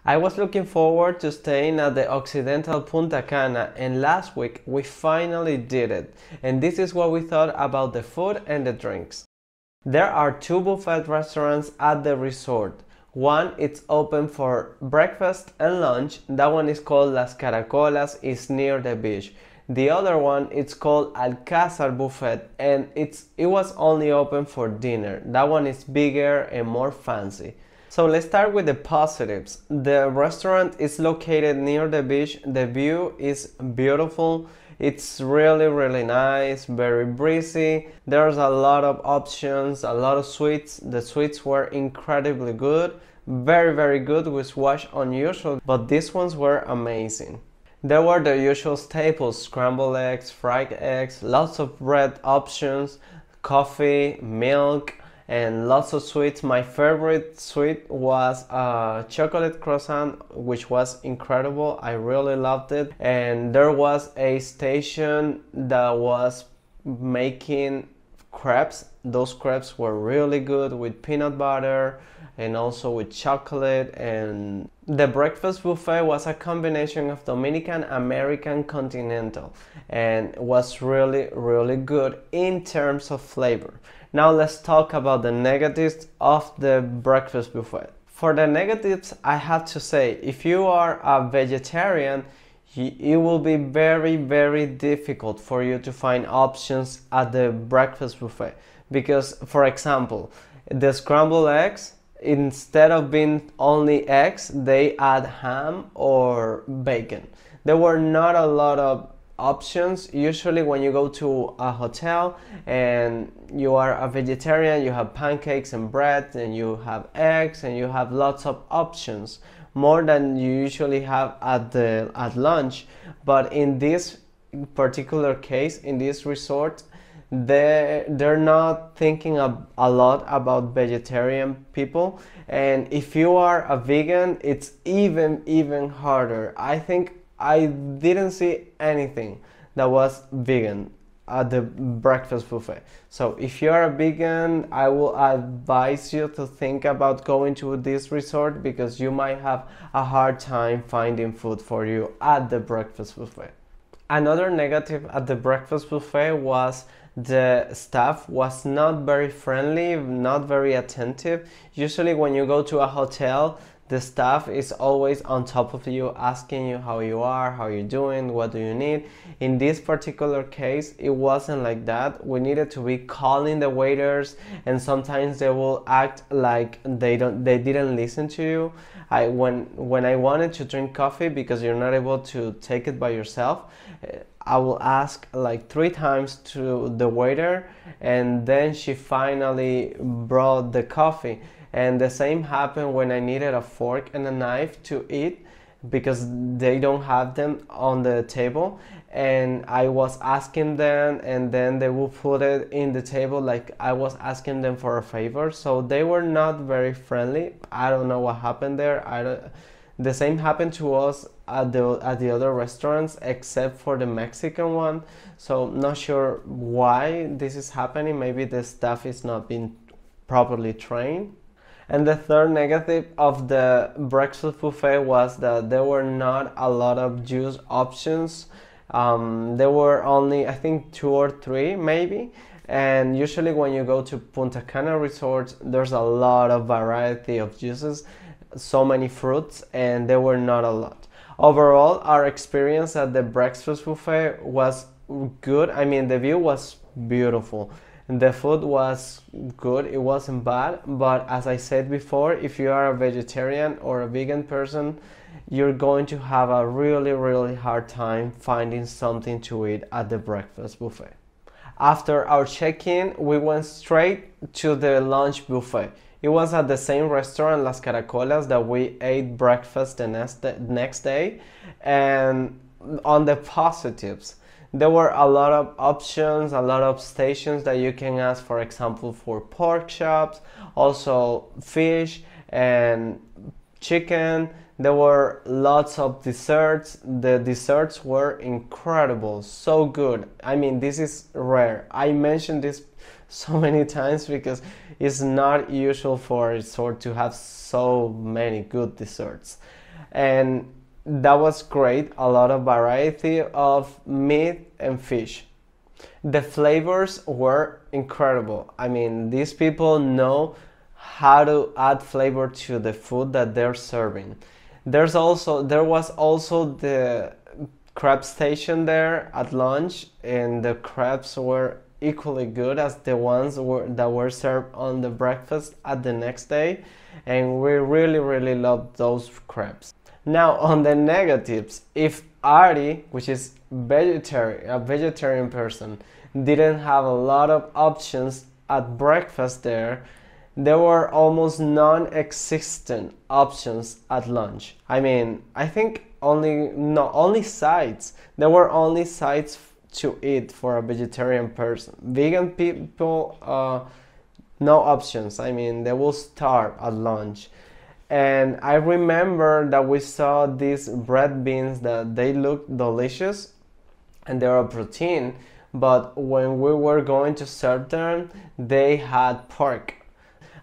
I was looking forward to staying at the Occidental Punta Cana, and last week we finally did it. And this is what we thought about the food and the drinks. There are two buffet restaurants at the resort. One it's open for breakfast and lunch. That one is called Las Caracolas, is near the beach. The other one it's called Alcázar Buffet, and it was only open for dinner. That one is bigger and more fancy. So let's start with the positives. The restaurant is located near the beach. The view is beautiful. It's really nice, very breezy. There's a lot of options, a lot of sweets. The sweets were incredibly good, very good, which was unusual, but these ones were amazing. There were the usual staples: scrambled eggs, fried eggs, lots of bread options, coffee, milk, and lots of sweets. My favorite sweet was a chocolate croissant, which was incredible. I really loved it. And there was a station that was making crepes. Those crepes were really good with peanut butter and also with chocolate. And the breakfast buffet was a combination of Dominican, American, continental, and was really good in terms of flavor. Now let's talk about the negatives of the breakfast buffet. For the negatives, I have to say, if you are a vegetarian, it will be very difficult for you to find options at the breakfast buffet. Because, for example, the scrambled eggs, instead of being only eggs, they add ham or bacon. There were not a lot of options. Usually when you go to a hotel and you are a vegetarian, you have pancakes and bread, and you have eggs, and you have lots of options, more than you usually have at lunch. But in this particular case, in this resort, they're not thinking a lot about vegetarian people. And if you are a vegan, it's even harder. I think I didn't see anything that was vegan at the breakfast buffet. So if you are a vegan, I will advise you to think about going to this resort, because you might have a hard time finding food for you at the breakfast buffet. Another negative at the breakfast buffet was the staff was not very friendly, not very attentive. Usually when you go to a hotel, the staff is always on top of you, asking you how you are, how you're doing, what do you need. In this particular case, it wasn't like that. We needed to be calling the waiters, and sometimes they will act like they didn't listen to you. When I wanted to drink coffee, because you're not able to take it by yourself, I will ask like 3 times to the waiter, and then she finally brought the coffee. And the same happened when I needed a fork and a knife to eat, because they don't have them on the table. And I was asking them, and then they will put it in the table like I was asking them for a favor. So they were not very friendly. I don't know what happened there. The same happened to us at the other restaurants, except for the Mexican one. So not sure why this is happening. Maybe the staff is not being properly trained. And the third negative of the breakfast buffet was that there were not a lot of juice options. There were only, I think, 2 or 3 maybe. And usually when you go to Punta Cana resorts, there's a lot of variety of juices, so many fruits, and there were not a lot. Overall, our experience at the breakfast buffet was good. I mean, the view was beautiful. The food was good, it wasn't bad, but as I said before, if you are a vegetarian or a vegan person, you're going to have a really hard time finding something to eat at the breakfast buffet. After our check-in, we went straight to the lunch buffet. It was at the same restaurant, Las Caracolas, that we ate breakfast the next day. And on the positives, there were a lot of options, a lot of stations that you can ask, for example, for pork chops, also fish and chicken. There were lots of desserts. The desserts were incredible, so good. I mean, this is rare. I mentioned this so many times because it's not usual for a resort to have so many good desserts. and that was great. A lot of variety of meat and fish. The flavors were incredible. I mean, these people know how to add flavor to the food that they're serving. There was also the crab station there at lunch, and the crabs were equally good as the ones that were served on the breakfast at the next day, and we really loved those crabs. Now on the negatives, if Ari, which is a vegetarian person, didn't have a lot of options at breakfast there were almost non-existent options at lunch. I mean, I think only sides. There were only sides to eat for a vegetarian person. Vegan people, no options. I mean, they will starve at lunch. And I remember that we saw these bread beans that they looked delicious and they are protein, but when we were going to serve them, they had pork.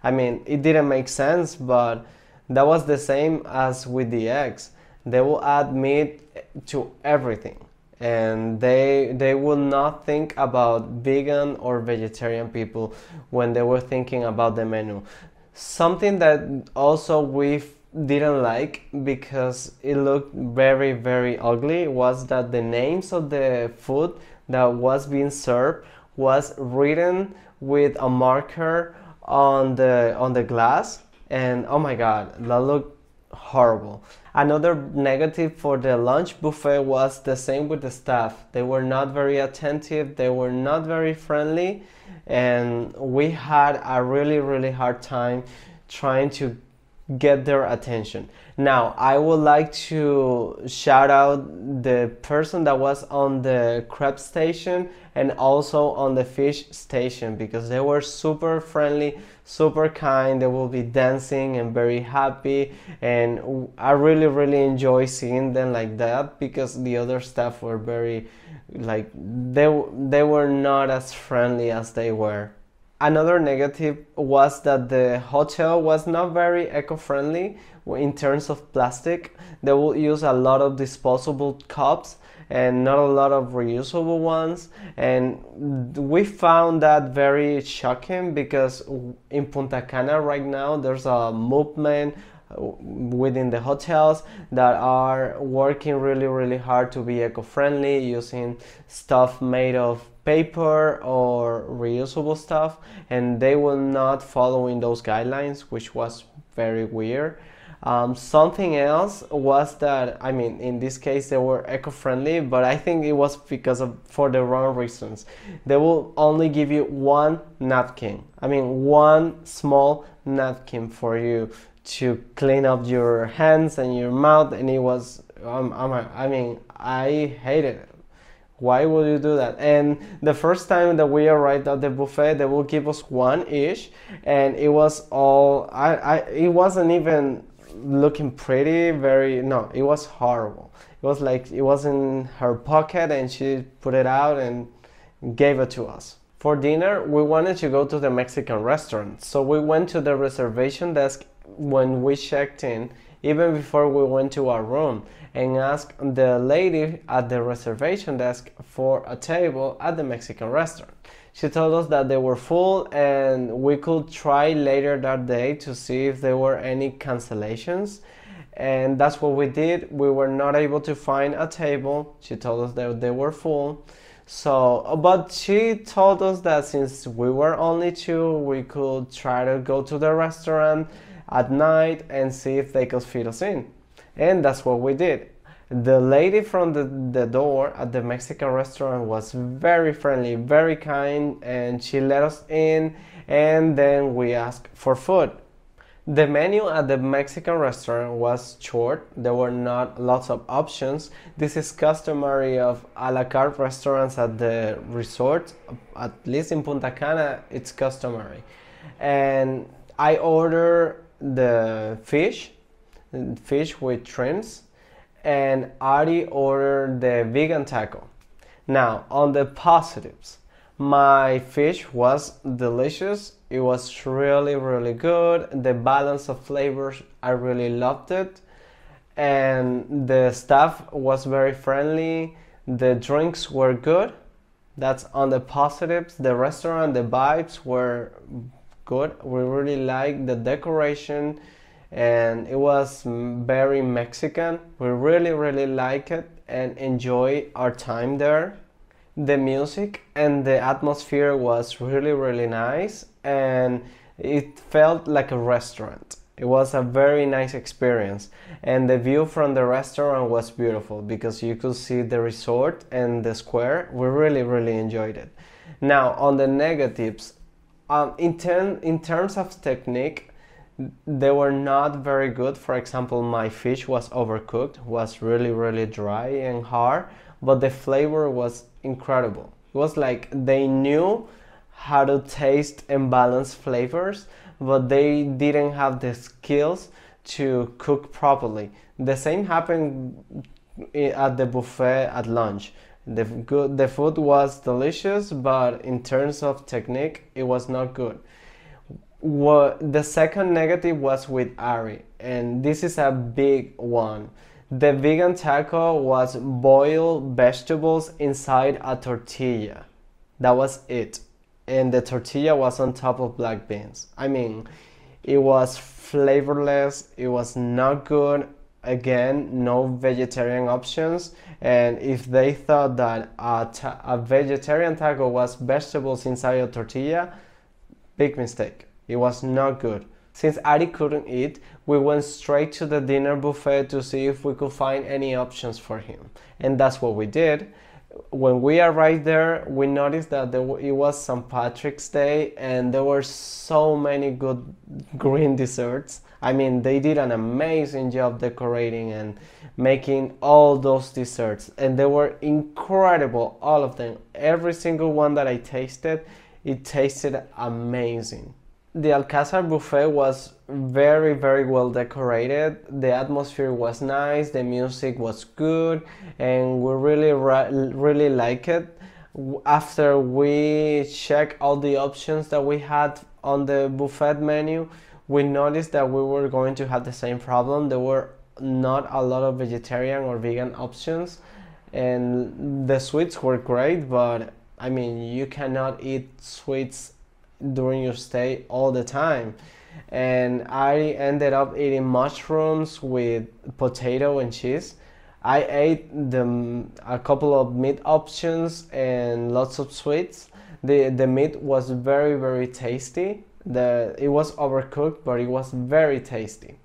I mean, it didn't make sense, but that was the same as with the eggs. They will add meat to everything, and they will not think about vegan or vegetarian people when they were thinking about the menu. Something that also we didn't like, because it looked very ugly, was that the names of the food that was being served was written with a marker on the glass, and oh my god, that looked horrible. Another negative for the lunch buffet was the same with the staff. They were not very attentive, they were not very friendly, and we had a really hard time trying to get their attention. Now, I would like to shout out the person that was on the crab station and also on the fish station, because they were super friendly, super kind. They will be dancing and very happy, and I really enjoy seeing them like that, because the other staff were very, like, they were not as friendly as they were. Another negative was that the hotel was not very eco-friendly in terms of plastic. They will use a lot of disposable cups and not a lot of reusable ones, and we found that very shocking, because in Punta Cana right now there's a movement within the hotels that are working really hard to be eco-friendly, using stuff made of paper or reusable stuff, and they were not following those guidelines, which was very weird. Something else was that, I mean, in this case they were eco-friendly, but I think it was for the wrong reasons. They will only give you one napkin. I mean, one small napkin for you to clean up your hands and your mouth, and it was, I mean, I hated it. Why would you do that? And the first time that we arrived at the buffet, they will give us one each, and it was all, it wasn't even looking pretty, no, it was horrible. It was like, it was in her pocket and she put it out and gave it to us. For dinner, we wanted to go to the Mexican restaurant, so we went to the reservation desk when we checked in, even before we went to our room, and asked the lady at the reservation desk for a table at the Mexican restaurant. She told us that they were full and we could try later that day to see if there were any cancellations, and that's what we did. We were not able to find a table. She told us that they were full. So, but she told us that since we were only two, we could try to go to the restaurant at night and see if they could fit us in. And that's what we did. The lady from the door at the Mexican restaurant was very friendly, very kind, and she let us in, and then we asked for food. The menu at the Mexican restaurant was short. There were not lots of options. This is customary of a la carte restaurants at the resort. At least in Punta Cana, it's customary. And I ordered the fish with shrimps, and Ari ordered the vegan taco. Now, on the positives, my fish was delicious. It was really good. The balance of flavors, I really loved it. and the staff was very friendly. The drinks were good. That's on the positives. The restaurant, the vibes were good. We really liked the decoration, and it was very Mexican. We really, really like it and enjoy our time there. The music and the atmosphere was really, really nice, and it felt like a restaurant. It was a very nice experience, and the view from the restaurant was beautiful because you could see the resort and the square. We really, really enjoyed it. Now, on the negatives, in terms of technique, they were not very good. For example, my fish was overcooked, was really, really dry and hard, but the flavor was incredible. It was like they knew how to taste and balance flavors, but they didn't have the skills to cook properly. The same happened at the buffet at lunch. The food was delicious, but in terms of technique, it was not good. The second negative was with Ari, and this is a big one. The vegan taco was boiled vegetables inside a tortilla. That was it. And the tortilla was on top of black beans. I mean, it was flavorless, it was not good. Again, no vegetarian options. And if they thought that a vegetarian taco was vegetables inside a tortilla, big mistake. It was not good. Since Ari couldn't eat, we went straight to the dinner buffet to see if we could find any options for him. And that's what we did. When we arrived there, we noticed that it was St. Patrick's Day and there were so many good green desserts. I mean, they did an amazing job decorating and making all those desserts, and they were incredible, all of them. Every single one that I tasted, it tasted amazing. The Alcázar buffet was very, very well decorated. The atmosphere was nice, the music was good, and we really, really like it. After we checked all the options that we had on the buffet menu, we noticed that we were going to have the same problem. There were not a lot of vegetarian or vegan options, and the sweets were great, but I mean, you cannot eat sweets during your stay all the time. And I ended up eating mushrooms with potato and cheese. I ate a couple of meat options and lots of sweets. The meat was very, very tasty. It was overcooked, but it was very tasty.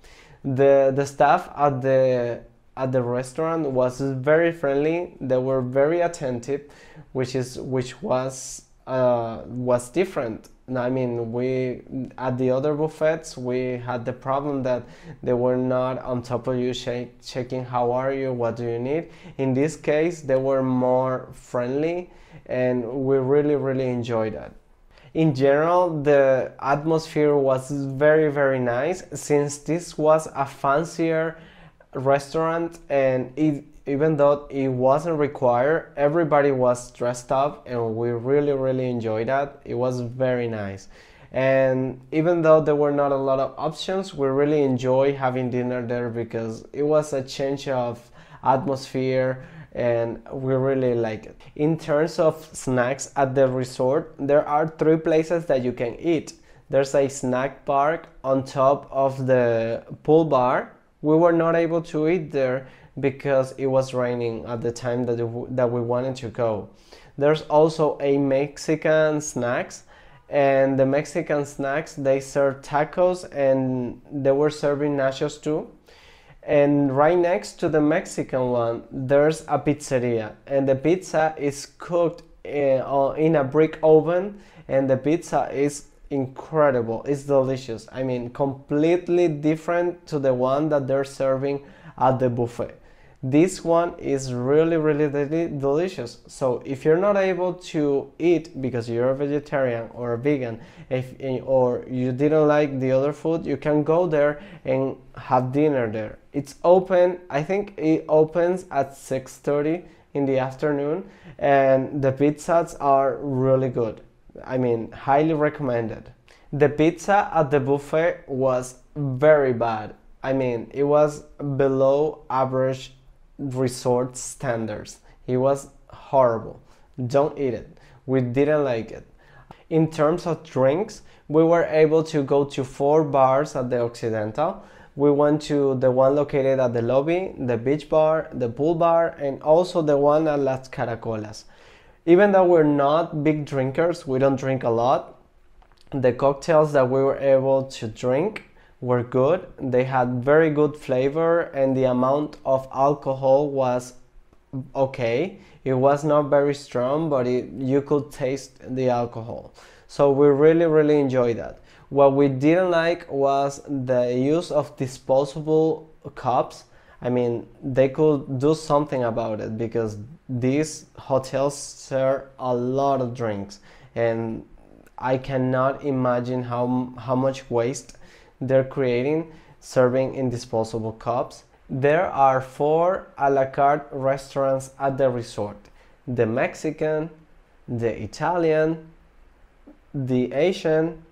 The staff at the restaurant was very friendly. They were very attentive, which was different. I mean, at the other buffets, we had the problem that they were not on top of you checking how are you, what do you need. In this case, they were more friendly, and we really, really enjoyed that. In general, the atmosphere was very, very nice. Since this was a fancier restaurant, and even though it wasn't required, everybody was dressed up, and we really, really enjoyed that. It was very nice. And even though there were not a lot of options, we really enjoyed having dinner there because it was a change of atmosphere, and we really like it. In terms of snacks at the resort, there are 3 places that you can eat. There's a snack bar on top of the pool bar. We were not able to eat there because it was raining at the time that we wanted to go. There's also a Mexican snacks, and the Mexican snacks, they serve tacos, and they were serving nachos too. And right next to the Mexican one, there's a pizzeria, and the pizza is cooked in a brick oven, and the pizza is incredible. It's delicious. I mean, completely different to the one that they're serving at the buffet. This one is really, really delicious. So if you're not able to eat because you're a vegetarian or a vegan, or you didn't like the other food, you can go there and have dinner there. It's open, I think it opens at 6:30 in the afternoon, and the pizzas are really good. I mean, highly recommended. The pizza at the buffet was very bad. I mean, it was below average resort standards. It was horrible. Don't eat it. We didn't like it. In terms of drinks, we were able to go to 4 bars at the Occidental. We went to the one located at the lobby, the beach bar, the pool bar, and also the one at Las Caracolas. Even though we're not big drinkers, we don't drink a lot, the cocktails that we were able to drink were good. They had very good flavor and the amount of alcohol was okay. It was not very strong, but you could taste the alcohol. So we really enjoyed that. What we didn't like was the use of disposable cups. I mean, they could do something about it because these hotels serve a lot of drinks and I cannot imagine how much waste they're creating serving in disposable cups. There are 4 a la carte restaurants at the resort: the Mexican, the Italian, the Asian,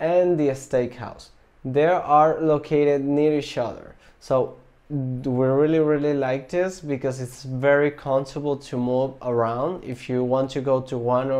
and the steakhouse. They are located near each other. So we really like this because it's very comfortable to move around. If you want to go to one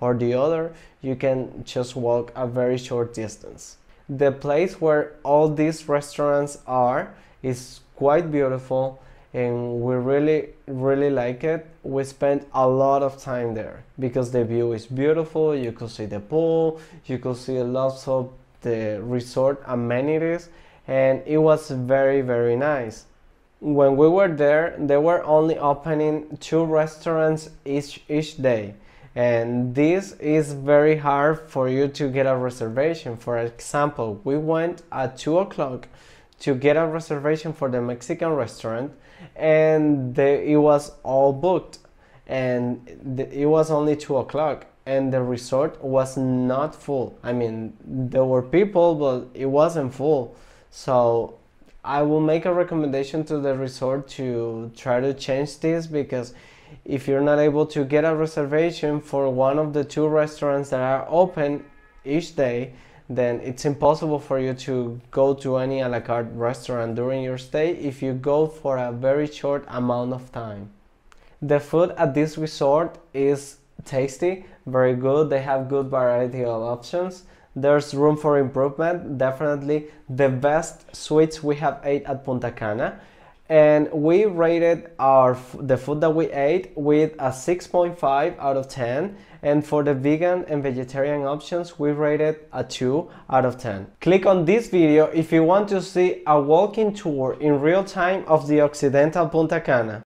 or the other, you can just walk a very short distance. The place where all these restaurants are is quite beautiful and we really like it. We spent a lot of time there because the view is beautiful. You could see the pool, you could see lots of the resort amenities, and it was very nice. When we were there, they were only opening 2 restaurants each day, and this is very hard for you to get a reservation. For example, we went at 2 o'clock to get a reservation for the Mexican restaurant, and it was all booked, and it was only 2 o'clock and the resort was not full. I mean, there were people, but it wasn't full. So I will make a recommendation to the resort to try to change this, because if you're not able to get a reservation for one of the 2 restaurants that are open each day, then it's impossible for you to go to any a la carte restaurant during your stay if you go for a very short amount of time. The food at this resort is tasty, very good. They have good variety of options. There's room for improvement. Definitely the best sweets we have ate at Punta Cana, and we rated the food that we ate with a 6.5 out of 10, and for the vegan and vegetarian options we rated a 2 out of 10. Click on this video if you want to see a walking tour in real time of the Occidental Punta Cana.